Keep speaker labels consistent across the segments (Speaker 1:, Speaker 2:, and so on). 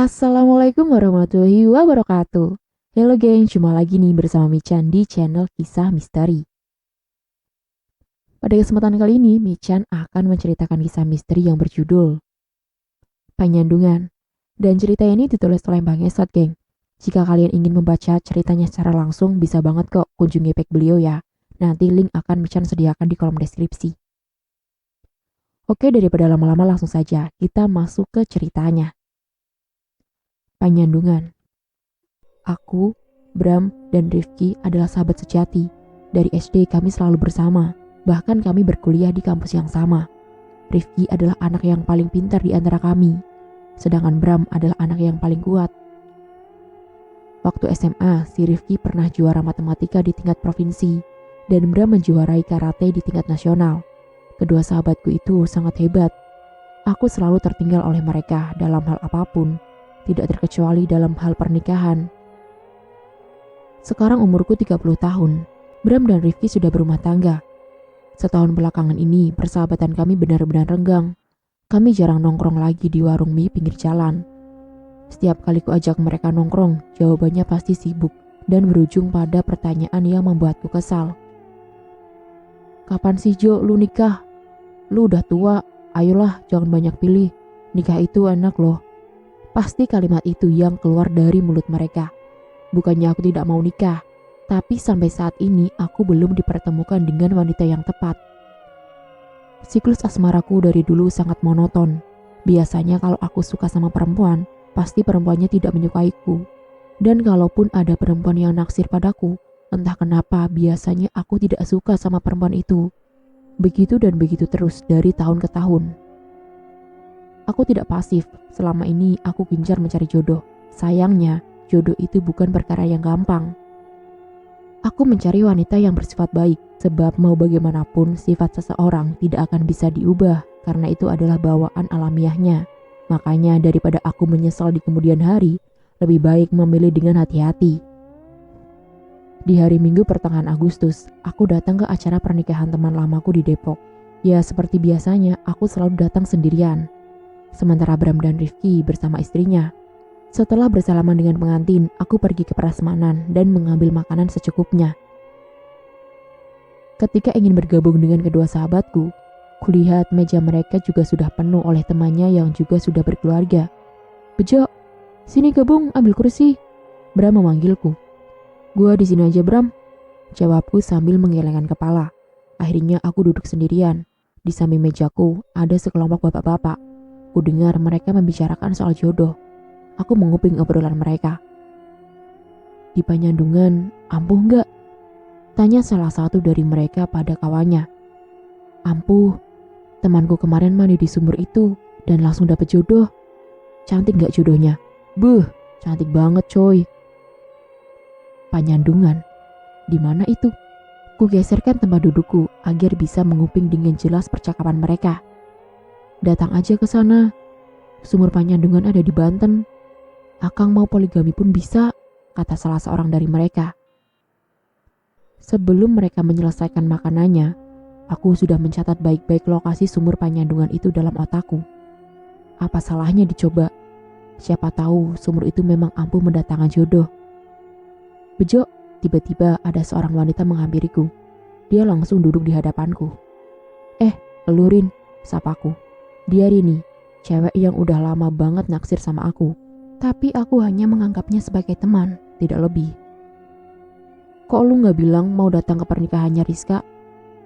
Speaker 1: Assalamualaikum warahmatullahi wabarakatuh. Halo geng, cuma lagi nih bersama Michan di channel Kisah Misteri. Pada kesempatan kali ini, Michan akan menceritakan kisah misteri yang berjudul Penyandungan. Dan cerita ini ditulis oleh Bang Esot, geng. Jika kalian ingin membaca ceritanya secara langsung, bisa banget kok kunjungi page beliau ya. Nanti link akan Michan sediakan di kolom deskripsi. Oke, daripada lama-lama langsung saja, kita masuk ke ceritanya. Penyandungan. Aku, Bram, dan Rifki adalah sahabat sejati. Dari SD kami selalu bersama, bahkan kami berkuliah di kampus yang sama. Rifki adalah anak yang paling pintar di antara kami, sedangkan Bram adalah anak yang paling kuat. Waktu SMA, si Rifki pernah juara matematika di tingkat provinsi, dan Bram menjuarai karate di tingkat nasional. Kedua sahabatku itu sangat hebat. Aku selalu tertinggal oleh mereka dalam hal apapun, tidak terkecuali dalam hal pernikahan. Sekarang umurku 30 tahun. Bram dan Rifki sudah berumah tangga. Setahun belakangan ini, persahabatan kami benar-benar renggang. Kami jarang nongkrong lagi di warung mie pinggir jalan. Setiap kali ku ajak mereka nongkrong, jawabannya pasti sibuk dan berujung pada pertanyaan yang membuatku kesal. Kapan sih Jo lu nikah? Lu udah tua, ayolah jangan banyak pilih. Nikah itu enak loh. Pasti kalimat itu yang keluar dari mulut mereka. Bukannya aku tidak mau nikah, tapi sampai saat ini aku belum dipertemukan dengan wanita yang tepat. Siklus asmaraku dari dulu sangat monoton. Biasanya kalau aku suka sama perempuan, pasti perempuannya tidak menyukaiku. Dan kalaupun ada perempuan yang naksir padaku, entah kenapa biasanya aku tidak suka sama perempuan itu. Begitu dan begitu terus dari tahun ke tahun. Aku tidak pasif, selama ini aku gencar mencari jodoh. Sayangnya, jodoh itu bukan perkara yang gampang. Aku mencari wanita yang bersifat baik, sebab mau bagaimanapun sifat seseorang tidak akan bisa diubah, karena itu adalah bawaan alamiahnya. Makanya daripada aku menyesal di kemudian hari, lebih baik memilih dengan hati-hati. Di hari Minggu pertengahan Agustus, aku datang ke acara pernikahan teman lamaku di Depok. Ya seperti biasanya, aku selalu datang sendirian. Sementara Bram dan Rifki bersama istrinya. Setelah bersalaman dengan pengantin, aku pergi ke prasmanan dan mengambil makanan secukupnya. Ketika ingin bergabung dengan kedua sahabatku, kulihat meja mereka juga sudah penuh oleh temannya yang juga sudah berkeluarga. Bejo, sini gabung, ambil kursi. Bram memanggilku. Gua di sini aja Bram, jawabku sambil menggelengkan kepala. Akhirnya aku duduk sendirian. Di samping mejaku ada sekelompok bapak-bapak. Ku dengar mereka membicarakan soal jodoh. Aku menguping obrolan mereka. Di Penyandungan, ampuh nggak? Tanya salah satu dari mereka pada kawannya. Ampuh, temanku kemarin mandi di sumur itu dan langsung dapet jodoh. Cantik nggak jodohnya? Buh, cantik banget coy. Penyandungan, di mana itu? Ku geserkan tempat dudukku agar bisa menguping dengan jelas percakapan mereka. Datang aja ke sana. Sumur Penyandungan ada di Banten. Akang mau poligami pun bisa, kata salah seorang dari mereka. Sebelum mereka menyelesaikan makanannya, aku sudah mencatat baik-baik lokasi sumur Penyandungan itu dalam otakku. Apa salahnya dicoba? Siapa tahu sumur itu memang ampuh mendatangkan jodoh. Bejo, tiba-tiba ada seorang wanita menghampiriku. Dia langsung duduk di hadapanku. Elurin, sapaku. Dia Rini, cewek yang udah lama banget naksir sama aku. Tapi aku hanya menganggapnya sebagai teman, tidak lebih. Kok lu gak bilang mau datang ke pernikahannya Rizka?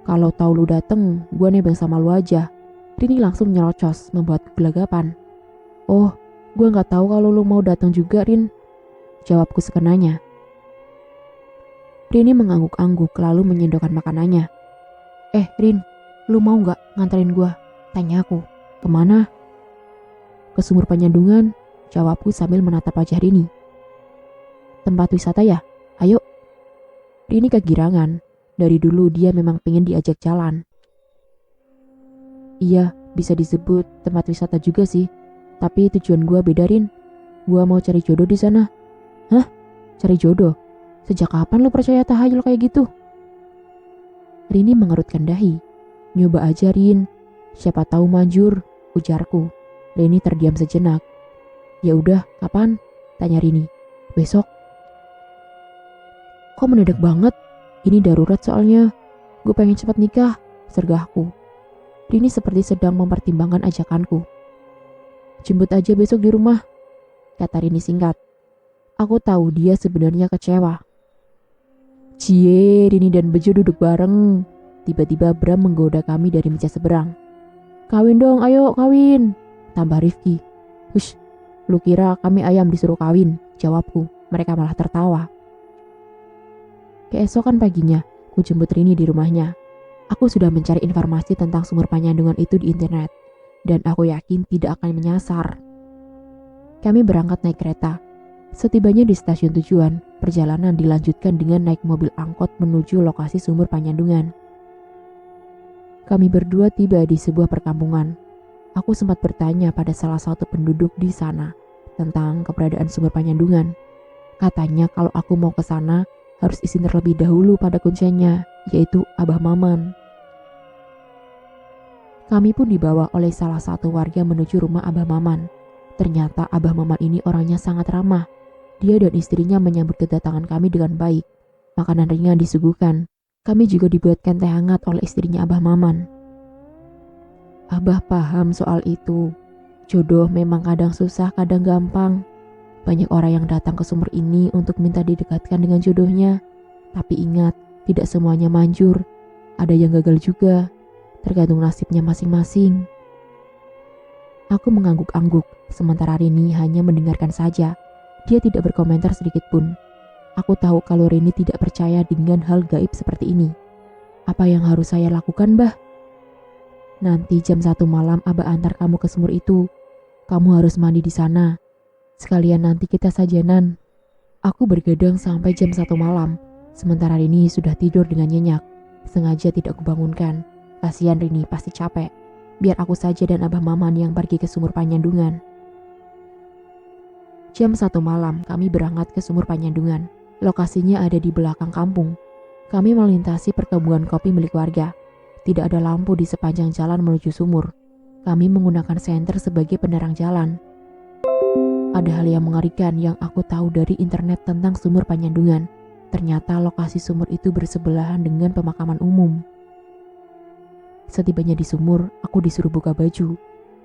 Speaker 1: Kalau tahu lu dateng, gue nebeng sama lu aja. Rini langsung nyerocos, membuatku gelagapan. Oh, gue gak tahu kalau lu mau datang juga, Rin. Jawabku sekenanya. Rini mengangguk-angguk lalu menyendokkan makanannya. Rin, lu mau gak nganterin gue? Tanya aku. Kemana? Ke sumur Penyandungan, jawabku sambil menatap wajah Rini. Tempat wisata ya? Ayo. Rini kegirangan. Dari dulu dia memang pengen diajak jalan. Iya, bisa disebut tempat wisata juga sih. Tapi tujuan gua beda, Rin. Gua mau cari jodoh di sana. Hah? Cari jodoh? Sejak kapan lu percaya tahayul kayak gitu? Rini mengerutkan dahi. Nyoba aja, Rin. Siapa tahu manjur, ujarku. Rini terdiam sejenak. Ya udah, kapan? Tanya Rini. Besok. Kok mendadak banget? Ini darurat soalnya. Gue pengen cepat nikah, sergahku. Rini seperti sedang mempertimbangkan ajakanku. Jemput aja besok di rumah, kata Rini singkat. Aku tahu dia sebenarnya kecewa. Cie, Rini dan Bejo duduk bareng. Tiba-tiba Bram menggoda kami dari meja seberang. Kawin dong, ayo kawin, tambah Rifki. Hush, lu kira kami ayam disuruh kawin? Jawabku. Mereka malah tertawa. Keesokan paginya, ku jemput Rini di rumahnya. Aku sudah mencari informasi tentang sumur penyandungan itu di internet, dan aku yakin tidak akan menyasar. Kami berangkat naik kereta. Setibanya di stasiun tujuan, perjalanan dilanjutkan dengan naik mobil angkot menuju lokasi sumur penyandungan. Kami berdua tiba di sebuah perkampungan. Aku sempat bertanya pada salah satu penduduk di sana tentang keberadaan sumur penyandungan. Katanya kalau aku mau ke sana harus izin terlebih dahulu pada kuncinya, yaitu Abah Maman. Kami pun dibawa oleh salah satu warga menuju rumah Abah Maman. Ternyata Abah Maman ini orangnya sangat ramah. Dia dan istrinya menyambut kedatangan kami dengan baik. Makanan ringan disuguhkan. Kami juga dibuatkan teh hangat oleh istrinya Abah Maman. Abah paham soal itu. Jodoh memang kadang susah, kadang gampang. Banyak orang yang datang ke sumur ini untuk minta didekatkan dengan jodohnya. Tapi ingat, tidak semuanya manjur. Ada yang gagal juga. Tergantung nasibnya masing-masing. Aku mengangguk-angguk, sementara Rini hanya mendengarkan saja. Dia tidak berkomentar sedikit pun. Aku tahu kalau Rini tidak percaya dengan hal gaib seperti ini. Apa yang harus saya lakukan, Bah? Nanti jam 1 malam Abah antar kamu ke sumur itu. Kamu harus mandi di sana. Sekalian nanti kita sajanan. Aku bergadang sampai jam 1 malam. Sementara Rini sudah tidur dengan nyenyak. Sengaja tidak kubangunkan. Kasihan Rini pasti capek. Biar aku saja dan Abah Maman yang pergi ke sumur penyandungan. Jam 1 malam kami berangkat ke sumur penyandungan. Lokasinya ada di belakang kampung. Kami melintasi perkebunan kopi milik warga. Tidak ada lampu di sepanjang jalan menuju sumur. Kami menggunakan senter sebagai penerang jalan. Ada hal yang mengerikan yang aku tahu dari internet tentang sumur penyandungan. Ternyata lokasi sumur itu bersebelahan dengan pemakaman umum. Setibanya di sumur, aku disuruh buka baju.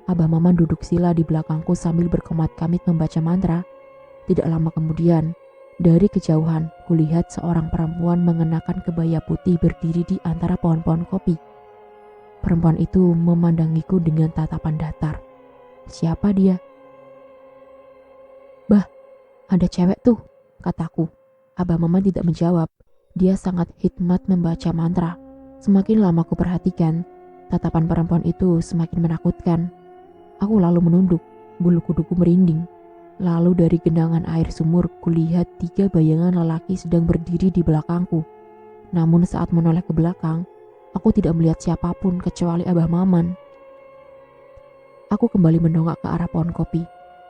Speaker 1: Abah Maman duduk sila di belakangku sambil berkomat-kamit membaca mantra. Tidak lama kemudian, dari kejauhan, kulihat seorang perempuan mengenakan kebaya putih berdiri di antara pohon-pohon kopi. Perempuan itu memandangiku dengan tatapan datar. Siapa dia? Bah, ada cewek tuh, kataku. Abah Maman tidak menjawab. Dia sangat hikmat membaca mantra. Semakin lama ku perhatikan, tatapan perempuan itu semakin menakutkan. Aku lalu menunduk, bulu kuduku merinding. Lalu dari genangan air sumur, kulihat 3 bayangan lelaki sedang berdiri di belakangku. Namun saat menoleh ke belakang, aku tidak melihat siapapun kecuali Abah Maman. Aku kembali mendongak ke arah pohon kopi.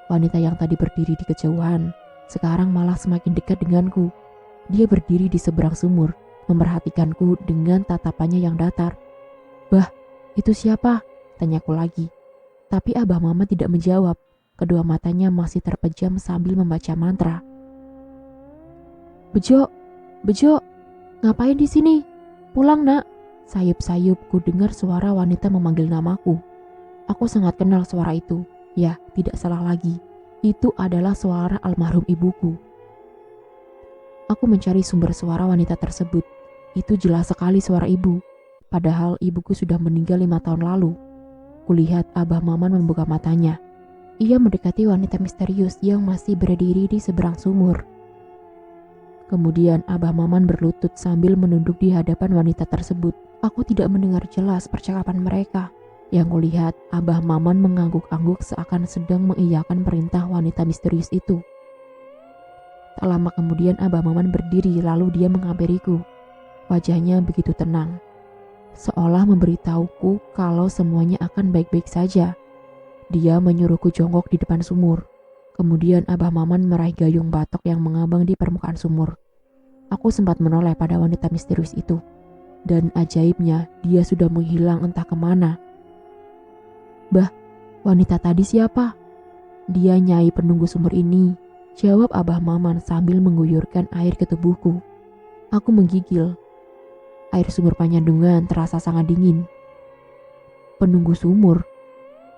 Speaker 1: Wanita yang tadi berdiri di kejauhan, sekarang malah semakin dekat denganku. Dia berdiri di seberang sumur, memperhatikanku dengan tatapannya yang datar. Bah, itu siapa? Tanyaku lagi. Tapi Abah Maman tidak menjawab. Kedua matanya masih terpejam sambil membaca mantra. Bejo, Bejo, ngapain di sini? Pulang nak. Sayup-sayup ku dengar suara wanita memanggil namaku. Aku sangat kenal suara itu. Ya, tidak salah lagi. Itu adalah suara almarhum ibuku. Aku mencari sumber suara wanita tersebut. Itu jelas sekali suara ibu. Padahal ibuku sudah meninggal 5 tahun lalu. Kulihat Abah Maman membuka matanya. Ia mendekati wanita misterius yang masih berdiri di seberang sumur. Kemudian Abah Maman berlutut sambil menunduk di hadapan wanita tersebut. Aku tidak mendengar jelas percakapan mereka. Yang kulihat, Abah Maman mengangguk-angguk seakan sedang mengiyakan perintah wanita misterius itu. Tak lama kemudian Abah Maman berdiri lalu dia menghampiriku. Wajahnya begitu tenang. Seolah memberitahuku kalau semuanya akan baik-baik saja. Dia menyuruhku jongkok di depan sumur. Kemudian Abah Maman meraih gayung batok yang mengambang di permukaan sumur. Aku sempat menoleh pada wanita misterius itu. Dan ajaibnya, dia sudah menghilang entah kemana. Bah, wanita tadi siapa? Dia Nyai penunggu sumur ini, jawab Abah Maman sambil mengguyurkan air ke tubuhku. Aku menggigil. Air sumur Panyandungan terasa sangat dingin. Penunggu sumur?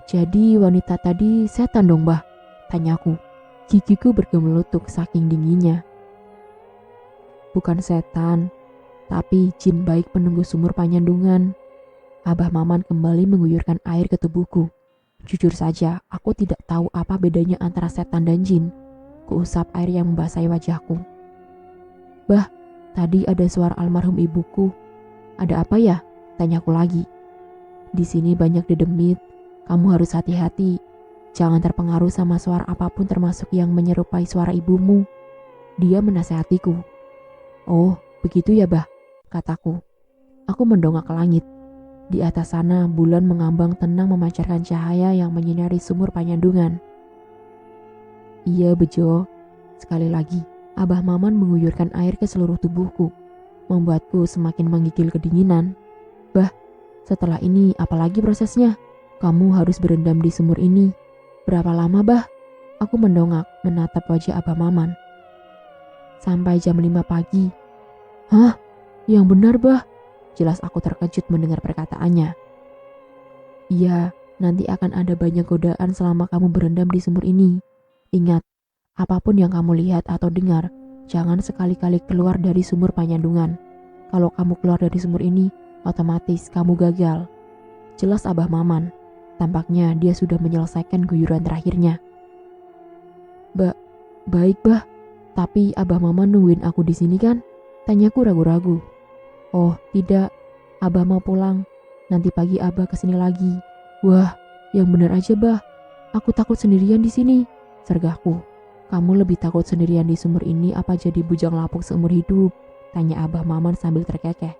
Speaker 1: Jadi wanita tadi setan dong, Bah? Tanyaku. Gigiku bergemelutuk saking dinginnya. Bukan setan, tapi jin baik penunggu sumur Panyandungan. Abah Maman kembali mengguyurkan air ke tubuhku. Jujur saja, aku tidak tahu apa bedanya antara setan dan jin. Kuusap air yang membasahi wajahku. Bah, tadi ada suara almarhum ibuku. Ada apa ya? Tanyaku lagi. Di sini banyak dedemit. Kamu harus hati-hati. Jangan terpengaruh sama suara apapun termasuk yang menyerupai suara ibumu. Dia menasehatiku. Oh, begitu ya, Bah, kataku. Aku mendongak ke langit. Di atas sana, bulan mengambang tenang memancarkan cahaya yang menyinari sumur Panyandungan. Iya, Bejo. Sekali lagi, Abah Maman mengguyurkan air ke seluruh tubuhku, membuatku semakin menggigil kedinginan. Bah, setelah ini apalagi prosesnya? Kamu harus berendam di sumur ini. Berapa lama, Bah? Aku mendongak menatap wajah Abah Maman. Sampai jam 5 pagi. Hah? Yang benar, Bah? Jelas aku terkejut mendengar perkataannya. Iya, nanti akan ada banyak godaan selama kamu berendam di sumur ini. Ingat, apapun yang kamu lihat atau dengar, jangan sekali-kali keluar dari sumur Panyandungan. Kalau kamu keluar dari sumur ini, otomatis kamu gagal. Jelas Abah Maman. Tampaknya dia sudah menyelesaikan guyuran terakhirnya. Baik, Bah. Tapi Abah Maman nungguin aku di sini kan? Tanyaku ragu-ragu. Oh, tidak. Abah mau pulang. Nanti pagi Abah kesini lagi. Wah, yang benar aja, Bah. Aku takut sendirian di sini. Sergahku. Kamu lebih takut sendirian di sumur ini apa jadi bujang lapuk seumur hidup? Tanya Abah Maman sambil terkekeh.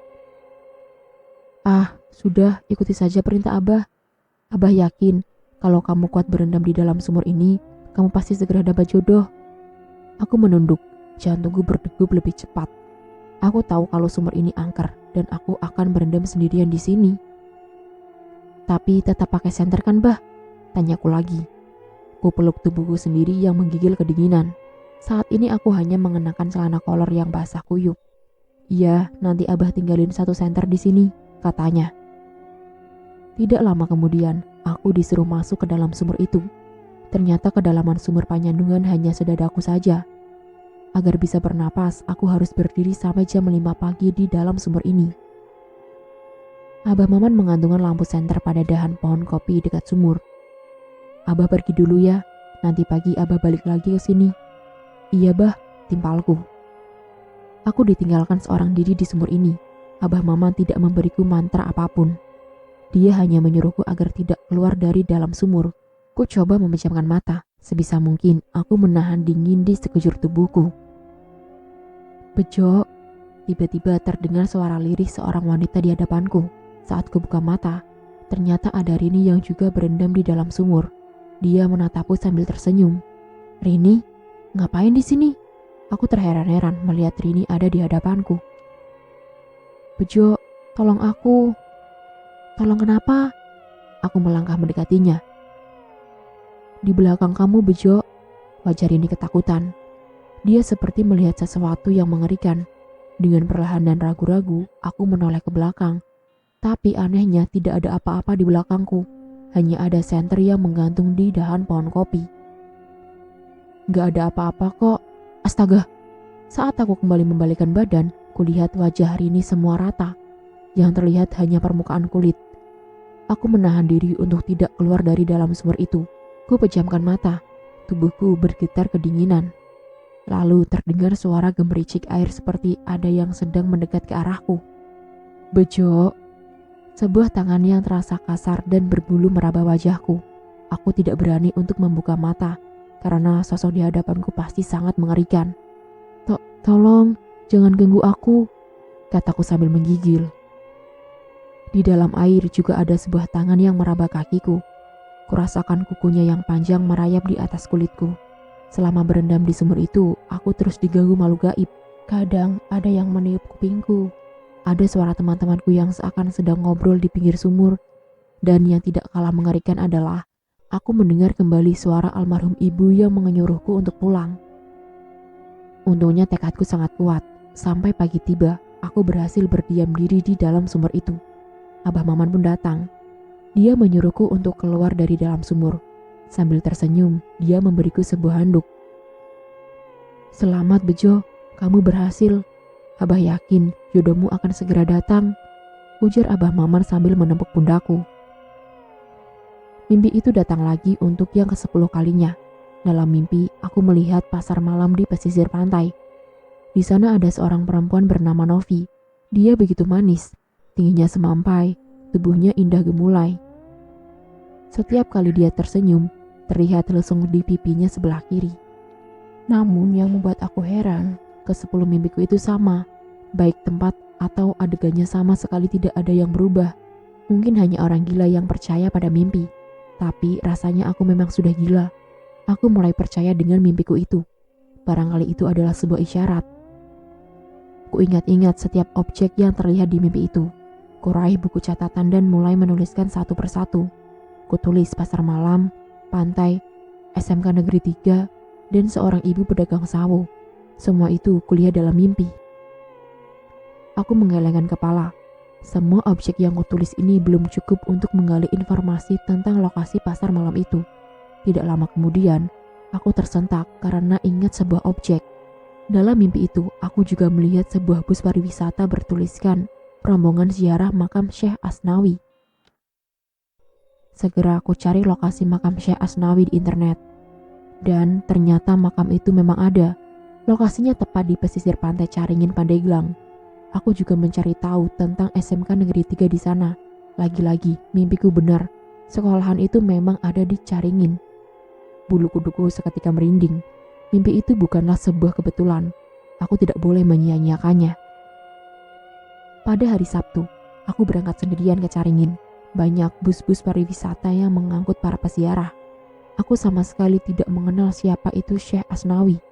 Speaker 1: Ah, sudah, ikuti saja perintah Abah. Abah yakin kalau kamu kuat berendam di dalam sumur ini, kamu pasti segera dapat jodoh. Aku menunduk, jantungku berdegup lebih cepat. Aku tahu kalau sumur ini angker dan aku akan berendam sendirian di sini. Tapi tetap pakai senter kan, Bah? Tanyaku lagi. Ku peluk tubuhku sendiri yang menggigil kedinginan. Saat ini aku hanya mengenakan celana kolor yang basah kuyup. Iya, nanti Abah tinggalin satu senter di sini, katanya. Tidak lama kemudian, aku disuruh masuk ke dalam sumur itu. Ternyata kedalaman sumur Panyandungan hanya sedadaku saja. Agar bisa bernapas, aku harus berdiri sampai jam 5 pagi di dalam sumur ini. Abah Maman menggantungkan lampu senter pada dahan pohon kopi dekat sumur. Abah pergi dulu ya, nanti pagi Abah balik lagi ke sini. Iya, Bah, timpalku. Aku ditinggalkan seorang diri di sumur ini. Abah Maman tidak memberiku mantra apapun. Dia hanya menyuruhku agar tidak keluar dari dalam sumur. Ku coba memejamkan mata. Sebisa mungkin aku menahan dingin di sekujur tubuhku. Bejo, tiba-tiba terdengar suara lirih seorang wanita di hadapanku. Saat ku buka mata, ternyata ada Rini yang juga berendam di dalam sumur. Dia menatapku sambil tersenyum. Rini, ngapain di sini? Aku terheran-heran melihat Rini ada di hadapanku. Bejo, tolong aku. Tolong kenapa? Aku melangkah mendekatinya. Di belakang kamu, Bejo. Wajah Rini ketakutan. Dia seperti melihat sesuatu yang mengerikan. Dengan perlahan dan ragu-ragu, aku menoleh ke belakang. Tapi anehnya tidak ada apa-apa di belakangku. Hanya ada senter yang menggantung di dahan pohon kopi. Gak ada apa-apa kok. Astaga. Saat aku kembali membalikkan badan, kulihat wajah Rini semua rata. Yang terlihat hanya permukaan kulit. Aku menahan diri untuk tidak keluar dari dalam sumur itu. Ku pejamkan mata. Tubuhku bergetar kedinginan. Lalu terdengar suara gemericik air seperti ada yang sedang mendekat ke arahku. Bejo. Sebuah tangan yang terasa kasar dan berbulu meraba wajahku. Aku tidak berani untuk membuka mata karena sosok di hadapanku pasti sangat mengerikan. Tolong, jangan ganggu aku, kataku sambil menggigil. Di dalam air juga ada sebuah tangan yang meraba kakiku. Kurasakan kukunya yang panjang merayap di atas kulitku. Selama berendam di sumur itu, aku terus diganggu makhluk gaib. Kadang ada yang meniup kupingku. Ada suara teman-temanku yang seakan sedang ngobrol di pinggir sumur. Dan yang tidak kalah mengerikan adalah aku mendengar kembali suara almarhum ibu yang menyuruhku untuk pulang. Untungnya tekadku sangat kuat. Sampai pagi tiba, aku berhasil berdiam diri di dalam sumur itu. Abah Maman pun datang. Dia menyuruhku untuk keluar dari dalam sumur. Sambil tersenyum, dia memberiku sebuah handuk. "Selamat Bejo, kamu berhasil. Abah yakin jodohmu akan segera datang," ujar Abah Maman sambil menepuk pundakku. Mimpi itu datang lagi untuk yang ke-10 kalinya. Dalam mimpi, aku melihat pasar malam di pesisir pantai. Di sana ada seorang perempuan bernama Novi. Dia begitu manis, tingginya semampai, tubuhnya indah gemulai. Setiap kali dia tersenyum, terlihat lesung di pipinya sebelah kiri. Namun yang membuat aku heran, ke-10 mimpiku itu sama. Baik tempat atau adegannya sama sekali tidak ada yang berubah. Mungkin hanya orang gila yang percaya pada mimpi. Tapi rasanya aku memang sudah gila. Aku mulai percaya dengan mimpiku itu. Barangkali itu adalah sebuah isyarat. Ku ingat-ingat setiap objek yang terlihat di mimpi itu. Ku raih buku catatan dan mulai menuliskan satu persatu. Ku tulis pasar malam, pantai, SMK Negeri 3, dan seorang ibu pedagang sawo. Semua itu kulihat dalam mimpi. Aku menggelengkan kepala. Semua objek yang kutulis ini belum cukup untuk menggali informasi tentang lokasi pasar malam itu. Tidak lama kemudian, aku tersentak karena ingat sebuah objek. Dalam mimpi itu, aku juga melihat sebuah bus pariwisata bertuliskan rombongan ziarah makam Syekh Asnawi. Segera aku cari lokasi makam Syekh Asnawi di internet. Dan ternyata makam itu memang ada. Lokasinya tepat di pesisir pantai Caringin, Pandeglang. Aku juga mencari tahu tentang SMK Negeri 3 di sana. Lagi-lagi, mimpiku benar. Sekolahan itu memang ada di Caringin. Bulu kuduku seketika merinding. Mimpi itu bukanlah sebuah kebetulan. Aku tidak boleh menyia-nyiakannya. Pada hari Sabtu, aku berangkat sendirian ke Caringin. Banyak bus-bus pariwisata yang mengangkut para peziarah. Aku sama sekali tidak mengenal siapa itu Syekh Asnawi.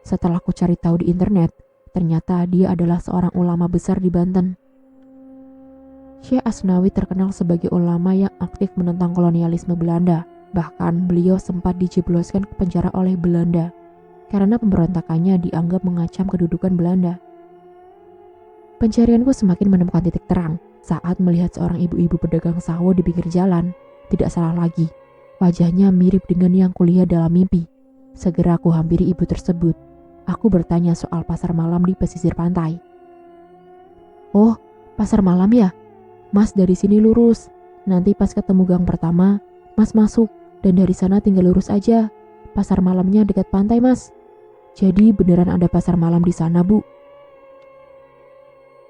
Speaker 1: Setelah aku cari tahu di internet, ternyata dia adalah seorang ulama besar di Banten. Syekh Asnawi terkenal sebagai ulama yang aktif menentang kolonialisme Belanda. Bahkan beliau sempat dijebloskan ke penjara oleh Belanda karena pemberontakannya dianggap mengancam kedudukan Belanda. Pencarianku semakin menemukan titik terang saat melihat seorang ibu-ibu pedagang sawo di pinggir jalan. Tidak salah lagi, wajahnya mirip dengan yang kulihat dalam mimpi. Segera aku hampiri ibu tersebut. Aku bertanya soal pasar malam di pesisir pantai. "Oh, pasar malam ya? Mas dari sini lurus. Nanti pas ketemu gang pertama, Mas masuk. Dan dari sana tinggal lurus aja. Pasar malamnya dekat pantai, Mas." "Jadi beneran ada pasar malam di sana, Bu?"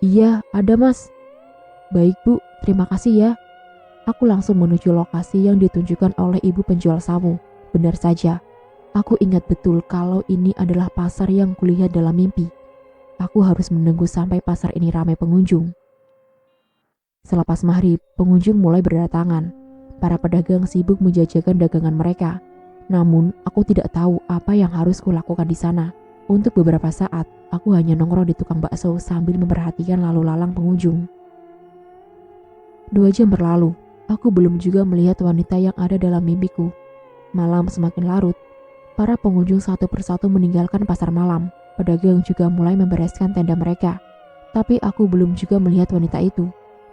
Speaker 1: "Iya, ada, Mas." "Baik, Bu. Terima kasih ya." Aku langsung menuju lokasi yang ditunjukkan oleh ibu penjual sawo. Benar saja. Aku ingat betul kalau ini adalah pasar yang kulihat dalam mimpi. Aku harus menunggu sampai pasar ini ramai pengunjung. Selepas maghrib, pengunjung mulai berdatangan. Para pedagang sibuk menjajakan dagangan mereka. Namun, aku tidak tahu apa yang harus kulakukan di sana. Untuk beberapa saat, aku hanya nongkrong di tukang bakso sambil memperhatikan lalu lalang pengunjung. 2 jam berlalu, aku belum juga melihat wanita yang ada dalam mimpiku. Malam semakin larut. Para pengunjung satu persatu meninggalkan pasar malam. Pedagang juga mulai membereskan tenda mereka. Tapi aku belum juga melihat wanita itu.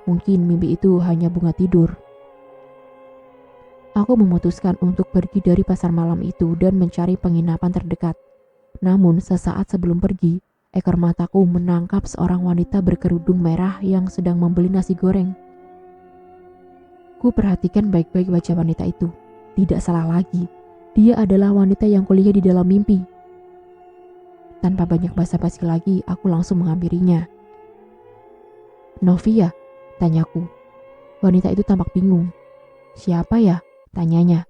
Speaker 1: Mungkin mimpi itu hanya bunga tidur. Aku memutuskan untuk pergi dari pasar malam itu dan mencari penginapan terdekat. Namun sesaat sebelum pergi, ekor mataku menangkap seorang wanita berkerudung merah yang sedang membeli nasi goreng. Ku perhatikan baik-baik wajah wanita itu. Tidak salah lagi, dia adalah wanita yang kulihat di dalam mimpi. Tanpa banyak basa-basi lagi, aku langsung menghampirinya. "Novi ya?" tanyaku. Wanita itu tampak bingung. "Siapa ya?" tanyanya.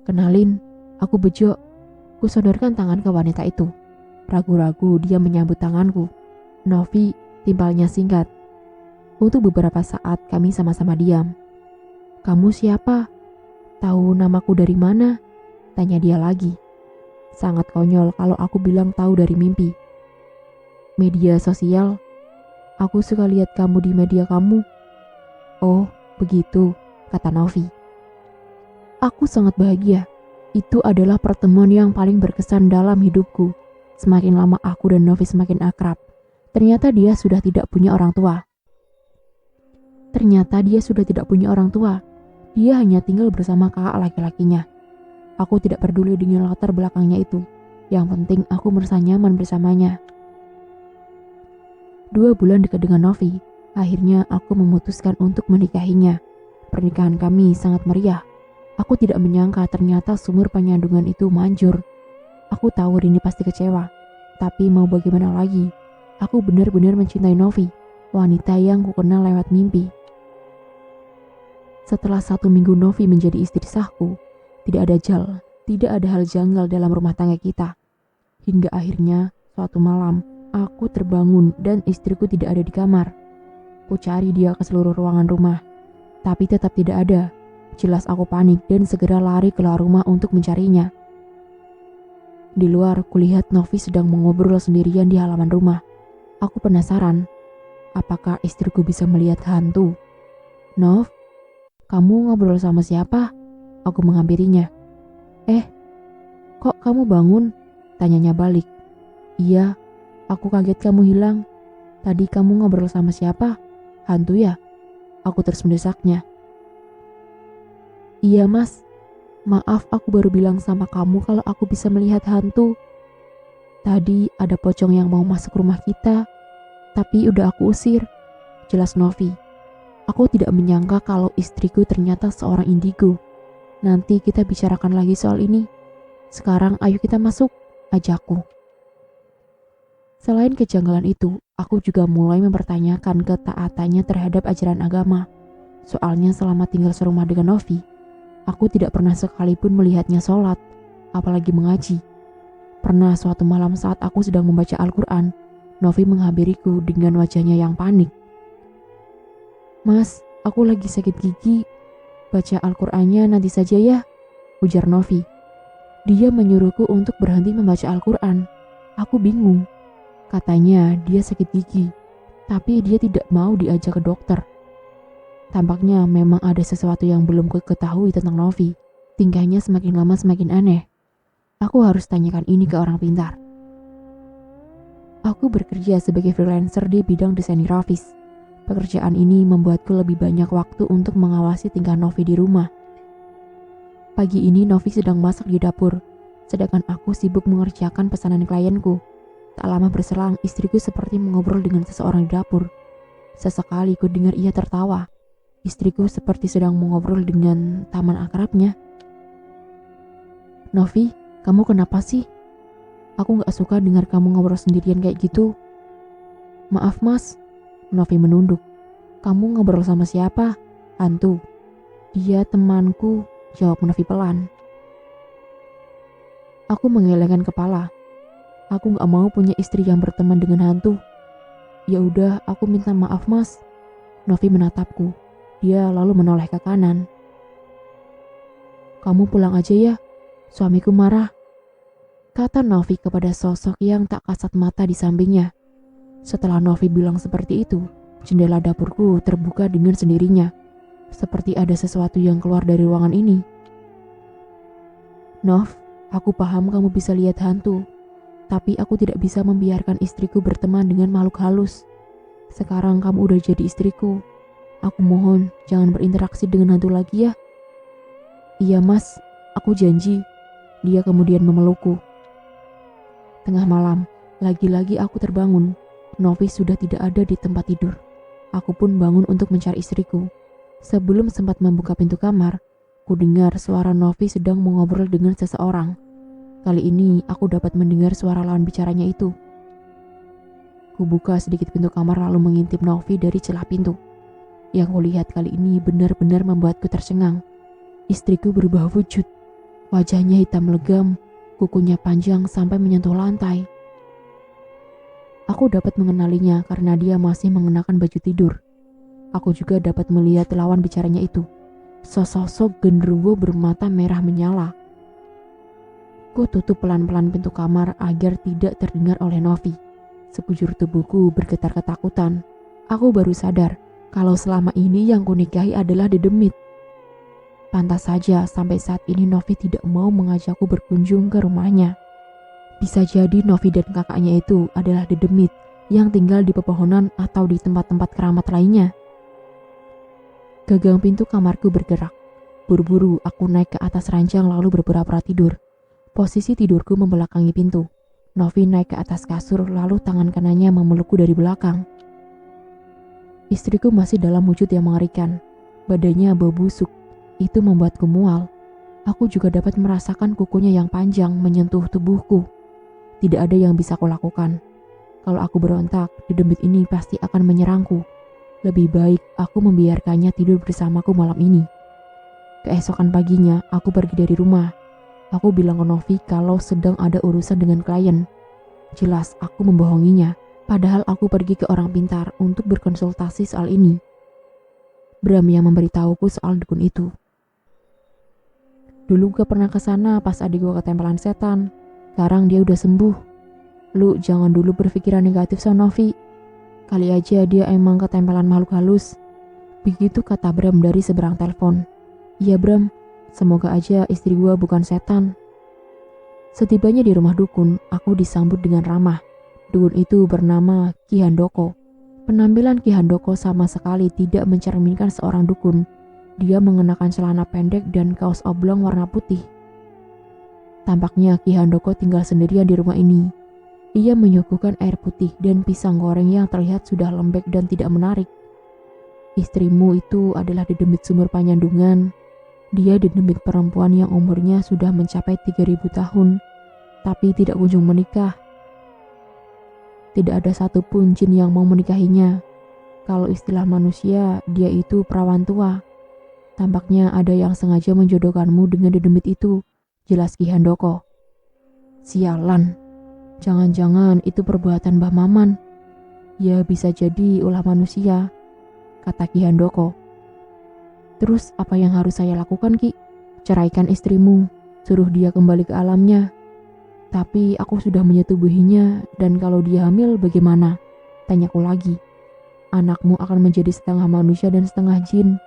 Speaker 1: "Kenalin, aku Bejo." Kusodorkan tangan ke wanita itu. Ragu-ragu dia menyambut tanganku. "Novi," timpalnya singkat. Untuk beberapa saat kami sama-sama diam. "Kamu siapa? Tahu namaku dari mana?" tanya dia lagi. Sangat konyol kalau aku bilang tahu dari mimpi. "Media sosial. Aku suka lihat kamu di media kamu." "Oh, begitu," kata Novi. Aku sangat bahagia. Itu adalah pertemuan yang paling berkesan dalam hidupku. Semakin lama aku dan Novi semakin akrab. Ternyata dia sudah tidak punya orang tua. Dia hanya tinggal bersama kakak laki-lakinya. Aku tidak peduli dengan latar belakangnya itu. Yang penting aku merasa nyaman bersamanya. 2 bulan dekat dengan Novi, akhirnya aku memutuskan untuk menikahinya. Pernikahan kami sangat meriah. Aku tidak menyangka ternyata sumur penyandungan itu manjur. Aku tahu Rini pasti kecewa, tapi mau bagaimana lagi? Aku benar-benar mencintai Novi, wanita yang kukenal lewat mimpi. Setelah 1 minggu Novi menjadi istri sahku, tidak ada hal janggal dalam rumah tangga kita. Hingga akhirnya suatu malam, aku terbangun dan istriku tidak ada di kamar. Ku cari dia ke seluruh ruangan rumah, tapi tetap tidak ada. Jelas aku panik dan segera lari keluar rumah untuk mencarinya. Di luar, kulihat Novi sedang mengobrol sendirian di halaman rumah. Aku penasaran, apakah istriku bisa melihat hantu? "Nov, kamu ngobrol sama siapa?" Aku menghampirinya. Kok kamu bangun?" Tanyanya balik. "Iya, aku kaget kamu hilang. Tadi kamu ngobrol sama siapa? Hantu ya?" Aku terus mendesaknya. "Iya mas, maaf aku baru bilang sama kamu kalau aku bisa melihat hantu. Tadi ada pocong yang mau masuk rumah kita, tapi udah aku usir," jelas Novi. Aku tidak menyangka kalau istriku ternyata seorang indigo. "Nanti kita bicarakan lagi soal ini. Sekarang ayo kita masuk," ajakku. Selain kejanggalan itu, aku juga mulai mempertanyakan ketaatannya terhadap ajaran agama. Soalnya selama tinggal serumah dengan Novi, aku tidak pernah sekalipun melihatnya sholat, apalagi mengaji. Pernah suatu malam saat aku sedang membaca Al-Quran, Novi menghampiriku dengan wajahnya yang panik. "Mas, aku lagi sakit gigi. Baca Al-Qurannya nanti saja ya," ujar Novi. Dia menyuruhku untuk berhenti membaca Al-Quran. Aku bingung. Katanya dia sakit gigi, tapi dia tidak mau diajak ke dokter. Tampaknya memang ada sesuatu yang belum ku ketahui tentang Novi. Tingkahnya semakin lama semakin aneh. Aku harus tanyakan ini ke orang pintar. Aku bekerja sebagai freelancer di bidang desain grafis. Pekerjaan ini membuatku lebih banyak waktu untuk mengawasi tingkah Novi di rumah. Pagi ini Novi sedang masak di dapur, sedangkan aku sibuk mengerjakan pesanan klienku. Tak lama berselang, istriku seperti mengobrol dengan seseorang di dapur. Sesekali ku dengar ia tertawa. Istriku seperti sedang mengobrol dengan teman akrabnya. "Novi, kamu kenapa sih? Aku gak suka dengar kamu ngobrol sendirian kayak gitu." "Maaf mas," Novi menunduk. "Kamu ngobrol sama siapa?" "Hantu." "Dia temanku," jawab Novi pelan. Aku menggelengkan kepala. Aku gak mau punya istri yang berteman dengan hantu. "Ya udah, aku minta maaf mas." Novi menatapku. Dia lalu menoleh ke kanan. "Kamu pulang aja ya, suamiku marah," kata Novi kepada sosok yang tak kasat mata di sampingnya. Setelah Novi bilang seperti itu, jendela dapurku terbuka dengan sendirinya. Seperti ada sesuatu yang keluar dari ruangan ini. "Nov, aku paham kamu bisa lihat hantu. Tapi aku tidak bisa membiarkan istriku berteman dengan makhluk halus. Sekarang kamu udah jadi istriku. Aku mohon jangan berinteraksi dengan hantu lagi ya." "Iya mas, aku janji," dia kemudian memelukku. Tengah malam, lagi-lagi aku terbangun. Novi sudah tidak ada di tempat tidur. Aku pun bangun untuk mencari istriku. Sebelum sempat membuka pintu kamar, ku dengar suara Novi sedang mengobrol dengan seseorang. Kali ini aku dapat mendengar suara lawan bicaranya itu. Ku buka sedikit pintu kamar lalu mengintip Novi dari celah pintu. Yang kulihat kali ini benar-benar membuatku tercengang. Istriku berubah wujud. Wajahnya hitam legam, kukunya panjang sampai menyentuh lantai. Aku dapat mengenalinya karena dia masih mengenakan baju tidur. Aku juga dapat melihat lawan bicaranya itu. Sosok genderuwo bermata merah menyala. Ku tutup pelan-pelan pintu kamar agar tidak terdengar oleh Novi. Sekujur tubuhku bergetar ketakutan. Aku baru sadar kalau selama ini yang kunikahi adalah dedemit. Pantas saja sampai saat ini Novi tidak mau mengajakku berkunjung ke rumahnya. Bisa jadi Novi dan kakaknya itu adalah dedemit yang tinggal di pepohonan atau di tempat-tempat keramat lainnya. Gagang pintu kamarku bergerak. Buru-buru aku naik ke atas ranjang lalu berpura-pura tidur. Posisi tidurku membelakangi pintu. Novi naik ke atas kasur lalu tangan kanannya memelukku dari belakang. Istriku masih dalam wujud yang mengerikan. Badannya bau busuk. Itu membuatku mual. Aku juga dapat merasakan kukunya yang panjang menyentuh tubuhku. Tidak ada yang bisa kulakukan. Kalau aku berontak, dedemit ini pasti akan menyerangku. Lebih baik aku membiarkannya tidur bersamaku malam ini. Keesokan paginya, aku pergi dari rumah. Aku bilang ke Novi kalau sedang ada urusan dengan klien. Jelas aku membohonginya, padahal aku pergi ke orang pintar untuk berkonsultasi soal ini. Bram yang memberitahuku soal dukun itu. Dulu gue pernah ke sana pas adik gue ketempelan setan. Sekarang dia udah sembuh. Lu jangan dulu berpikiran negatif sama Novi. Kali aja dia emang ketempelan makhluk halus. Begitu kata Bram dari seberang telepon. Iya Bram, semoga aja istri gue bukan setan. Setibanya di rumah dukun, aku disambut dengan ramah. Dukun itu bernama Ki Handoko. Penampilan Ki Handoko sama sekali tidak mencerminkan seorang dukun. Dia mengenakan celana pendek dan kaos oblong warna putih. Tampaknya Ki Handoko tinggal sendirian di rumah ini. Ia menyuguhkan air putih dan pisang goreng yang terlihat sudah lembek dan tidak menarik. Istrimu itu adalah dedemit sumur Panyandungan. Dia dedemit perempuan yang umurnya sudah mencapai 3000 tahun, tapi tidak kunjung menikah. Tidak ada satupun jin yang mau menikahinya. Kalau istilah manusia, dia itu perawan tua. Tampaknya ada yang sengaja menjodohkanmu dengan dedemit itu, jelas Ki Handoko. Sialan, jangan-jangan itu perbuatan Mbah Maman. Ya bisa jadi ulah manusia, kata Ki Handoko. Terus apa yang harus saya lakukan Ki? Ceraikan istrimu, suruh dia kembali ke alamnya. Tapi aku sudah menyetubuhinya dan kalau dia hamil bagaimana? Tanyaku lagi. Anakmu akan menjadi setengah manusia dan setengah jin.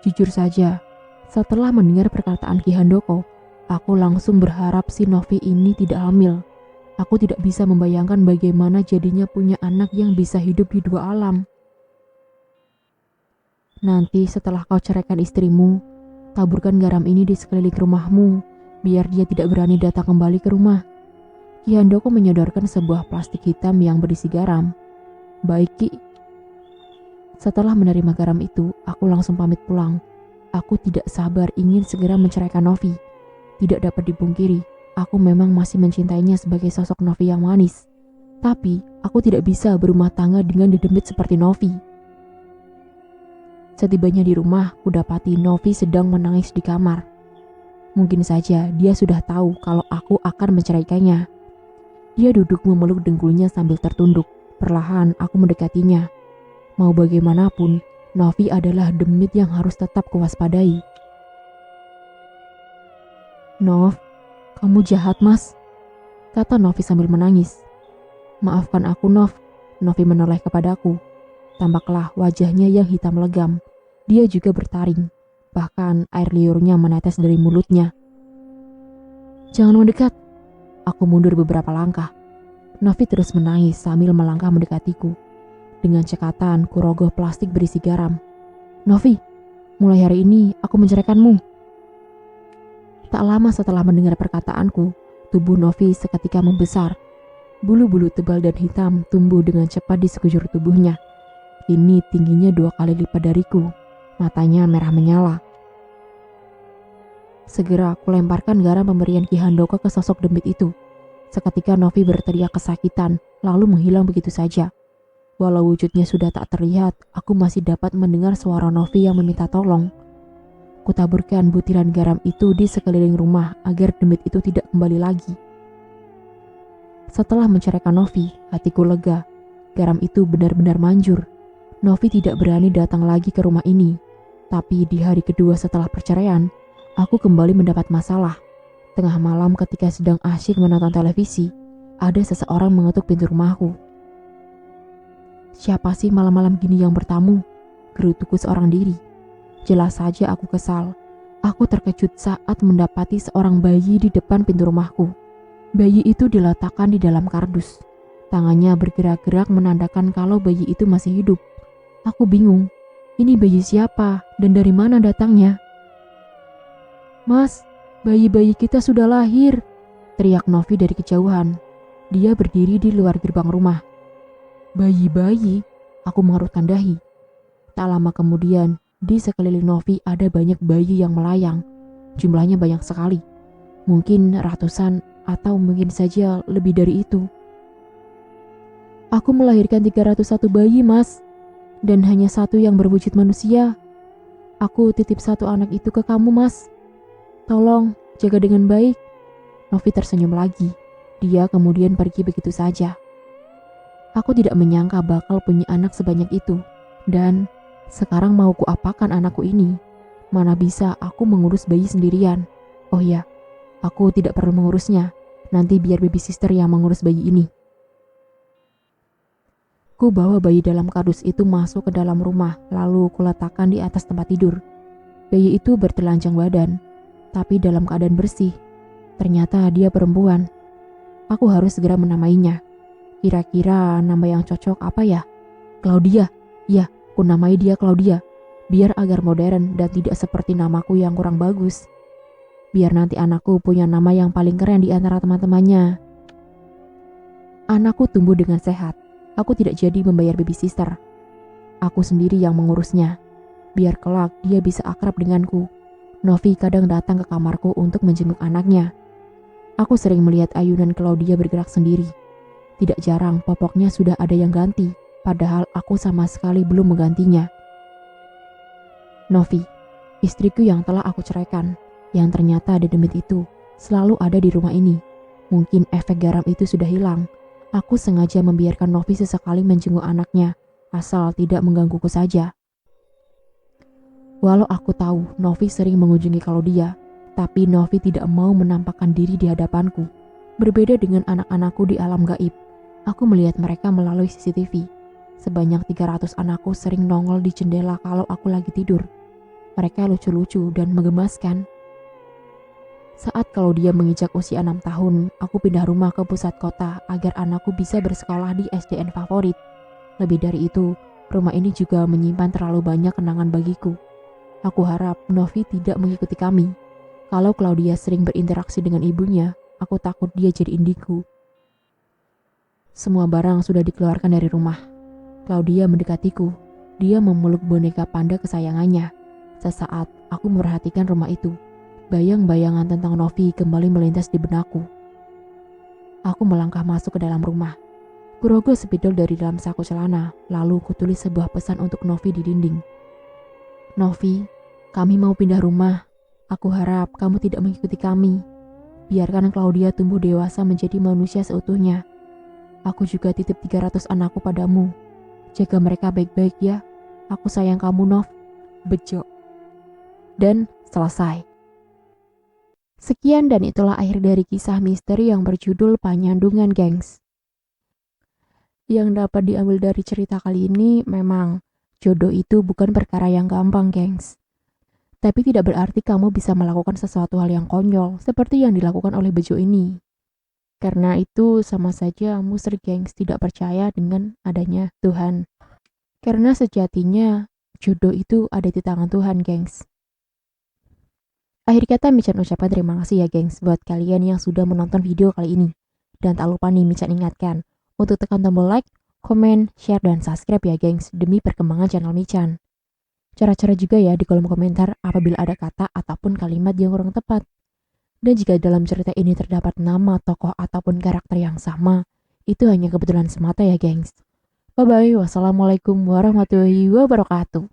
Speaker 1: Jujur saja, setelah mendengar perkataan Ki Handoko, aku langsung berharap si Novi ini tidak hamil. Aku tidak bisa membayangkan bagaimana jadinya punya anak yang bisa hidup di dua alam. Nanti setelah kau ceraikan istrimu, taburkan garam ini di sekeliling rumahmu, biar dia tidak berani datang kembali ke rumah. Ki Handoko menyodorkan sebuah plastik hitam yang berisi garam. Baik Ki. Setelah menerima garam itu, aku langsung pamit pulang. Aku tidak sabar ingin segera menceraikan Novi. Tidak dapat dipungkiri, aku memang masih mencintainya sebagai sosok Novi yang manis. Tapi, aku tidak bisa berumah tangga dengan dedemit seperti Novi. Setibanya di rumah, kudapati Novi sedang menangis di kamar. Mungkin saja dia sudah tahu kalau aku akan menceraikannya. Dia duduk memeluk dengkulnya sambil tertunduk. Perlahan aku mendekatinya. Mau bagaimanapun, Novi adalah demit yang harus tetap kuwaspadai. Nov, kamu jahat mas, kata Novi sambil menangis. Maafkan aku Nov, Novi menoleh kepadaku. Tampaklah wajahnya yang hitam legam. Dia juga bertaring, bahkan air liurnya menetes dari mulutnya. Jangan mendekat. Aku mundur beberapa langkah. Novi terus menangis sambil melangkah mendekatiku. Dengan cekatan, kurogoh plastik berisi garam. Novi, mulai hari ini aku menceraikanmu. Tak lama setelah mendengar perkataanku, tubuh Novi seketika membesar. Bulu-bulu tebal dan hitam tumbuh dengan cepat di sekujur tubuhnya. Ini tingginya 2 kali lipat dariku. Matanya merah menyala. Segera aku lemparkan garam pemberian Ki Handoko ke sosok demit itu. Seketika Novi berteriak kesakitan, lalu menghilang begitu saja. Walau wujudnya sudah tak terlihat, aku masih dapat mendengar suara Novi yang meminta tolong. Kutaburkan butiran garam itu di sekeliling rumah agar demit itu tidak kembali lagi. Setelah menceraikan Novi, hatiku lega. Garam itu benar-benar manjur. Novi tidak berani datang lagi ke rumah ini. Tapi di hari kedua setelah perceraian, aku kembali mendapat masalah. Tengah malam ketika sedang asyik menonton televisi, ada seseorang mengetuk pintu rumahku. Siapa sih malam-malam gini yang bertamu? Gerutuku seorang diri. Jelas saja aku kesal. Aku terkejut saat mendapati seorang bayi di depan pintu rumahku. Bayi itu diletakkan di dalam kardus. Tangannya bergerak-gerak menandakan kalau bayi itu masih hidup. Aku bingung. Ini bayi siapa dan dari mana datangnya? "Mas, bayi-bayi kita sudah lahir," teriak Novi dari kejauhan. Dia berdiri di luar gerbang rumah. "Bayi-bayi?" Aku mengerutkan dahi. Tak lama kemudian, di sekeliling Novi ada banyak bayi yang melayang. Jumlahnya banyak sekali. Mungkin ratusan atau mungkin saja lebih dari itu. "Aku melahirkan 301 bayi, Mas. Dan hanya satu yang berwujud manusia. Aku titip satu anak itu ke kamu, Mas. Tolong, jaga dengan baik." Novi tersenyum lagi. Dia kemudian pergi begitu saja. Aku tidak menyangka bakal punya anak sebanyak itu. Dan sekarang mau kuapakan anakku ini? Mana bisa aku mengurus bayi sendirian. Oh ya, aku tidak perlu mengurusnya. Nanti biar baby sister yang mengurus bayi ini. Ku bawa bayi dalam kardus itu masuk ke dalam rumah, lalu kuletakkan di atas tempat tidur. Bayi itu bertelanjang badan, tapi dalam keadaan bersih. Ternyata dia perempuan. Aku harus segera menamainya. Kira-kira nama yang cocok apa ya? Claudia. Ya, ku namai dia Claudia. Biar agar modern dan tidak seperti namaku yang kurang bagus. Biar nanti anakku punya nama yang paling keren di antara teman-temannya. Anakku tumbuh dengan sehat. Aku tidak jadi membayar baby sister. Aku sendiri yang mengurusnya. Biar kelak dia bisa akrab denganku. Novi kadang datang ke kamarku untuk menjenguk anaknya. Aku sering melihat ayunan Claudia bergerak sendiri. Tidak jarang popoknya sudah ada yang ganti, padahal aku sama sekali belum menggantinya. Novi, istriku yang telah aku ceraikan, yang ternyata ada demit itu, selalu ada di rumah ini. Mungkin efek garam itu sudah hilang. Aku sengaja membiarkan Novi sesekali menjenguk anaknya, asal tidak menggangguku saja. Walau aku tahu Novi sering mengunjungi Claudia, tapi Novi tidak mau menampakkan diri di hadapanku. Berbeda dengan anak-anakku di alam gaib, aku melihat mereka melalui CCTV. Sebanyak 300 anakku sering nongol di jendela kalau aku lagi tidur. Mereka lucu-lucu dan menggemaskan. Saat Claudia menginjak usia 6 tahun, aku pindah rumah ke pusat kota agar anakku bisa bersekolah di SDN favorit. Lebih dari itu, rumah ini juga menyimpan terlalu banyak kenangan bagiku. Aku harap Novi tidak mengikuti kami. Kalau Claudia sering berinteraksi dengan ibunya, aku takut dia jadi indigo. Semua barang sudah dikeluarkan dari rumah. Claudia mendekatiku. Dia memeluk boneka panda kesayangannya. Sesaat, aku memperhatikan rumah itu. Bayang-bayangan tentang Novi kembali melintas di benakku. Aku melangkah masuk ke dalam rumah. Kurogoh spidol dari dalam saku celana, lalu kutulis sebuah pesan untuk Novi di dinding. "Novi, kami mau pindah rumah. Aku harap kamu tidak mengikuti kami. Biarkan Claudia tumbuh dewasa menjadi manusia seutuhnya. Aku juga titip 300 anakku padamu. Jaga mereka baik-baik ya. Aku sayang kamu, Nov. Bejo." Dan selesai. Sekian dan itulah akhir dari kisah misteri yang berjudul Penyandungan, gengs. Yang dapat diambil dari cerita kali ini memang jodoh itu bukan perkara yang gampang, gengs. Tapi tidak berarti kamu bisa melakukan sesuatu hal yang konyol seperti yang dilakukan oleh Bejo ini. Karena itu sama saja muser, gengs, tidak percaya dengan adanya Tuhan. Karena sejatinya jodoh itu ada di tangan Tuhan, gengs. Akhir kata Michan ucapkan terima kasih ya, gengs, buat kalian yang sudah menonton video kali ini. Dan tak lupa nih Michan ingatkan untuk tekan tombol like, komen, share, dan subscribe ya, gengs, demi perkembangan channel Michan. Cara-cara juga ya di kolom komentar apabila ada kata ataupun kalimat yang kurang tepat. Dan jika dalam cerita ini terdapat nama, tokoh, ataupun karakter yang sama, itu hanya kebetulan semata ya, gengs. Bye-bye, wassalamualaikum warahmatullahi wabarakatuh.